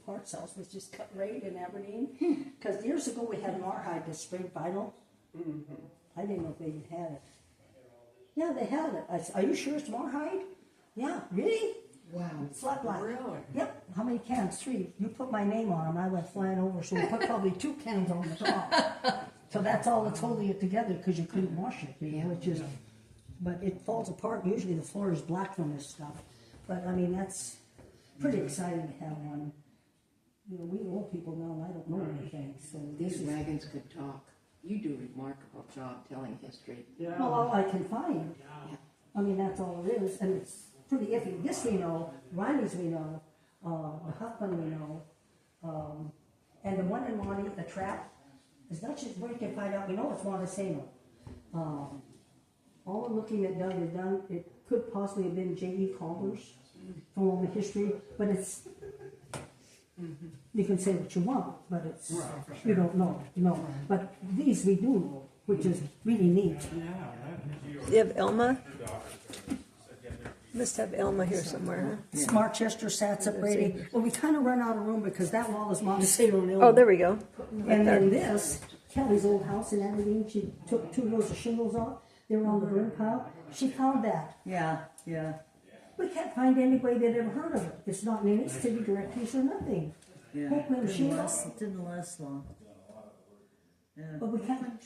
parts house, which is Cut Raid in Aberdeen. Because years ago we had Marhide, this spring vinyl. I didn't know if they even had it. Yeah, they had it. I said, are you sure it's Marhide? Yeah, really? wow. Flat black. Really? Yep. How many cans? 3. You put my name on them. I went flying over, so we put probably 2 cans on the top. So that's all that's holding it together because you couldn't wash it, you know, which is, but it falls apart. Usually the floor is black from this stuff. But I mean, that's pretty exciting to have one. You know, we old people now, I don't know anything. So These wagons could talk. You do a remarkable job telling history. Well, all I can find. I mean, that's all it is, and it's pretty iffy. This we know, Riley's we know, the Huffman we know, and the one in Monty, the trap, as much as we can find out, we know it's Montesano. All we're looking at Doug is done, it could possibly have been J.E. Calder's from all the history, but it's, you can say what you want, but it's, you don't know, But these we do know, which is really neat. You have Elma? Must have Elma here somewhere, huh? Smart Chester sats at Brady. Well, we kind of run out of room because that wall is Montesano and Elma. Oh, there we go. And then this, Kelly's old house in Aberdeen, she took 2 rows of shingles off. They were on the burn pile. She found that. Yeah, yeah. We can't find anybody that ever heard of it. It's not in any city directories or nothing. Yeah. Hopeland Shingle. Didn't last long. Yeah. But we can't.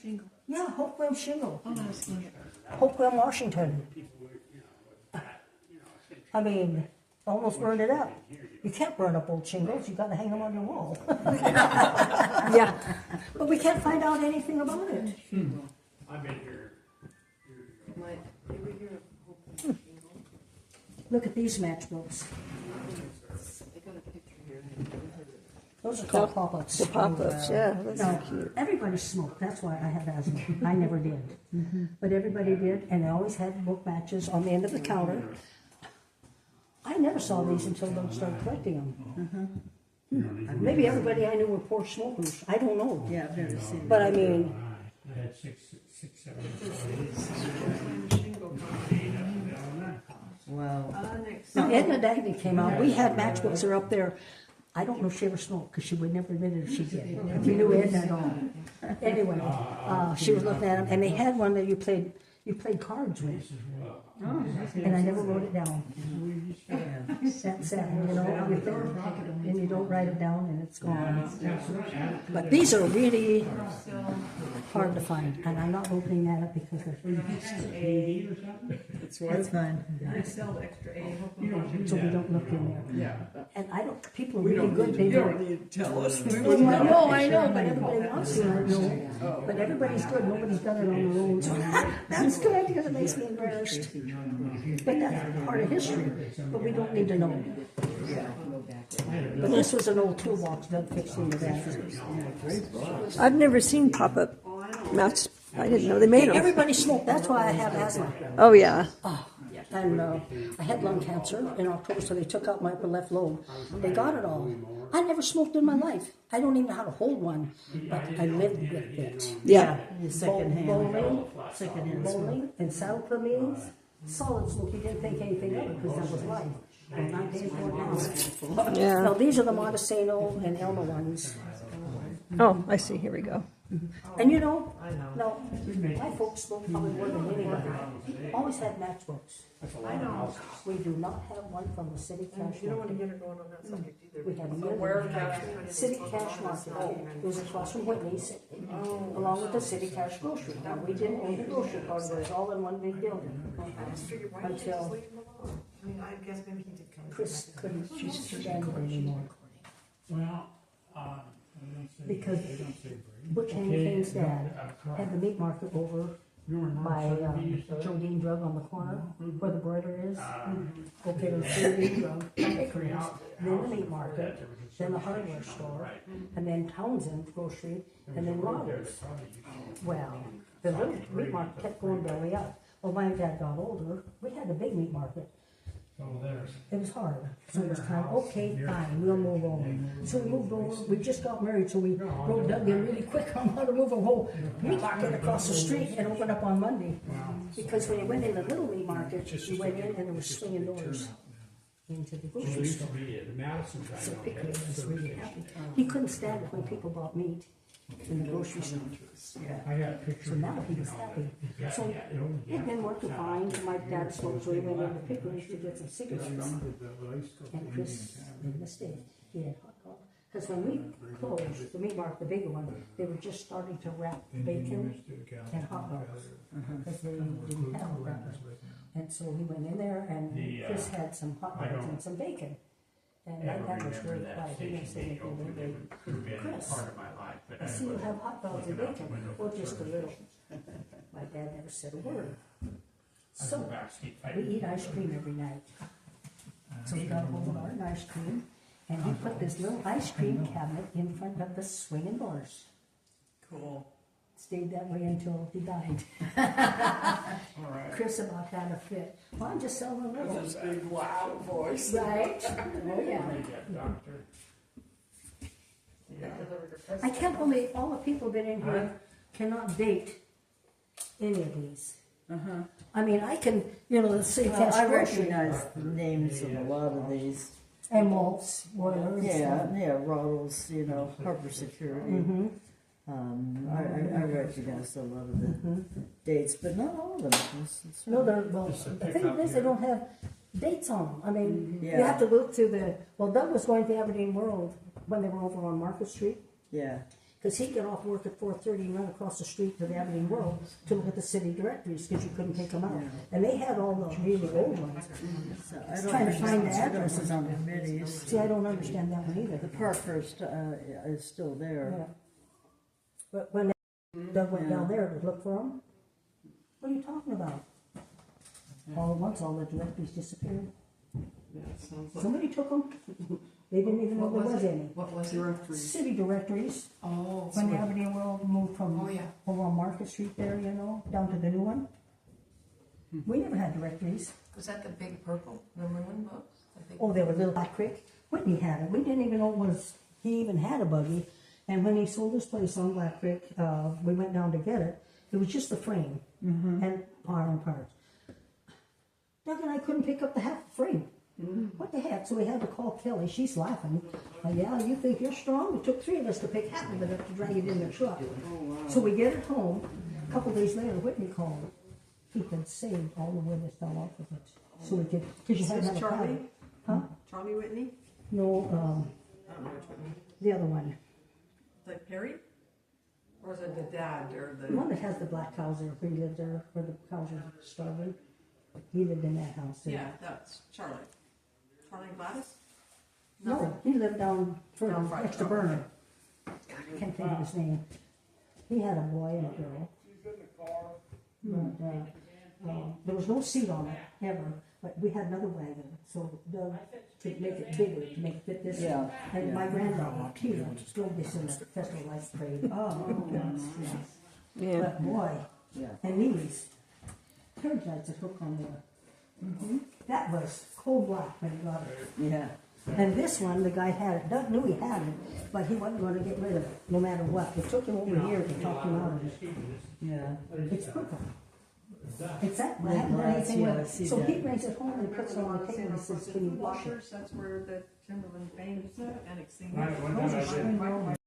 Yeah, Hopeland Shingle. Hopeland, Washington. I mean, almost burned it up. You can't burn up old shingles. You got to hang them on your wall. Yeah. But we can't find out anything about it. I've been here. Mike, you were here. Look at these matchbooks. I got a picture here. Those are called pop-ups. The pop-ups, yeah, that's Now, cute. everybody smoked. That's why I had asthma. I never did. But everybody did, and they always had book matches on the end of the counter. I never saw these until Doug started collecting them. Maybe everybody I knew were poor smokers. I don't know. Yeah, I've never seen But I mean, I had six, 7. Wow. now Edna Dagny came out. We had matchbooks that are up there. I don't know if she ever smoked because she would never admit it if she did. If you knew Edna at all. Anyway, she was looking at them, and they had one that you played cards with. And I never wrote it down. That's sad, you know, you think, and you don't write it down and it's gone. But these are really hard to find, and I'm not opening that up because they're free. That's fine. I sell the extra A. So we don't look in there. And I don't, people are really good, they You do. don't need to tell us. I know, but everybody wants to know. But everybody's good, nobody's done it on their own. So that's good because it makes me embarrassed. But that's part of history, but we don't need to know. But this was an old toolbox Doug fixed into that. I've never seen pop-up match. I didn't know they made them. Everybody smoked, that's why I have asthma. Oh, yeah. And I had lung cancer in October, so they took out my upper left lobe. They got it all. I never smoked in my life. I don't even know how to hold one, but I lived with it. Yeah. Bowling and saddle club meetings. Solid smoke, you didn't think anything of it because that was life. And I'm dead for it now. Yeah. Now these are the Montesano and Elma ones. Oh, I see. Here we go. And you know, now, my folks smoked probably more than anybody. Always had matchbooks. I know. We do not have one from the city cash You don't want to market. get her going on that subject either. We have So where city cash market. It was across from Whitney's, along with the city cash grocery. Now, we didn't own the grocery part of it. It was all in one big building. Until I mean, I guess maybe he did come. Chris couldn't stand it anymore. Well, Because Butch Henry Kane's dad had the meat market over by Joe Dean Drug on the corner where the broiler is. Okay, there's Joe Dean Drug, bakeries, then the meat market, then the hardware store, and then Townsend Grocery, and then Roberts. Well, the little meat market kept going belly up. Well, my dad got older, we had a big meat market. It was hard, so it was kind of, okay, fine, we'll move on. So we moved over, we just got married, so we wrote Doug in really quick on how to move a whole meat market across the street and open up on Monday. Because when you went in the little meat market, you went in and there was swinging doors into the grocery store. So Pickering was really happy. He couldn't stand it when people bought meat in the grocery store. So now he was happy. So he'd been working fine. My dad smoked, so he went into Pickering to get some cigarettes. And Chris made a mistake. He had hot dog. Because when we closed, the meat market, the bigger one, they were just starting to wrap bacon and hot dogs. Because they didn't have a wrapper. And so he went in there and Chris had some hot dogs and some bacon. And my dad was very quiet. He didn't say anything. They Chris, I see you have hot dogs and bacon. Well, just a little. My dad never said a word. So, we eat ice cream every night. So we got a whole lot of ice cream, and he put this little ice cream cabinet in front of the swinging doors. Cool. Stayed that way until he died. Chris about had a fit. Well, I'm just selling a little. This big loud voice. Right? Oh, yeah. I can't believe all the people that in here cannot date any of these. I mean, I can, you know, let's see, I recognize the names of a lot of these. And malts, whatever. Yeah, Roddles, you know, Harbor Security. I recognize a lot of the dates, but not all of them. No, well, the thing is, they don't have dates on them. I mean, you Yeah. have to look to well, Doug was going to Aberdeen World when they were over on Market Street. Yeah. Because he'd get off work at 4:30 and run across the street to the Aberdeen World to look at the city directories because you couldn't take them out. And they had all the really old ones. So I don't Trying to find the understand addresses on the them. committees. See, I don't understand that one either. The Parkhurst is still there. Yeah. But when Doug went down there to look for them, what are you talking about? All at once, all the directories disappeared. Somebody took them. They didn't even know there was any. What was it? City directories. Oh, When the Aberdeen World moved from Oh, yeah. over on Market Street there, you know, down to the new one. We never had directories. was that the big purple Lumberland books? Oh, they were Little Black Creek. Whitney had it. We didn't even know he even had a buggy. And when he sold his place on Black Creek, we went down to get it. It was just the frame and parts. Doug and I couldn't pick up the half frame. What the heck? So we had to call Kelly. She's laughing. Yeah, you think you're strong? It took 3 of us to pick half of it up to drag it in the truck. So we get it home. A couple days later, Whitney called. He had saved all the wood that fell off of it. So we could, because you had to have a Charlie? paddle. Huh? Charlie Whitney? No, I don't know which Whitney. the other one. The Perry? Or is it the dad or The one that has the black cows there, where he lived there, where the cows are starving. He lived in that house there. Yeah, that's Charlie. Charlie and Gladys? No, he lived down further, Down Friday. next to Burnham. God, I can't think of his name. He had a boy and a girl. But, there was no seat on it, ever. But we had another wagon, so Doug could make it bigger to make it fit this. Yeah. And my granddaughter, Tina, drove this in the Festival Life Parade. Yeah. But boy, Yeah. and these, carriage lights that hook on there. That was coal black when he got it. Yeah. And this one, the guy had it. Doug knew he had it, but he wasn't going to get rid of it, no matter what. It took him over here to talk him out of it. Yeah. It's purple. It's that, I Yeah, haven't done anything yeah, I with see it. So that. he brings it home and puts it on the table and says, can you wash it? That's where the Timberland famous annexing. One time I did.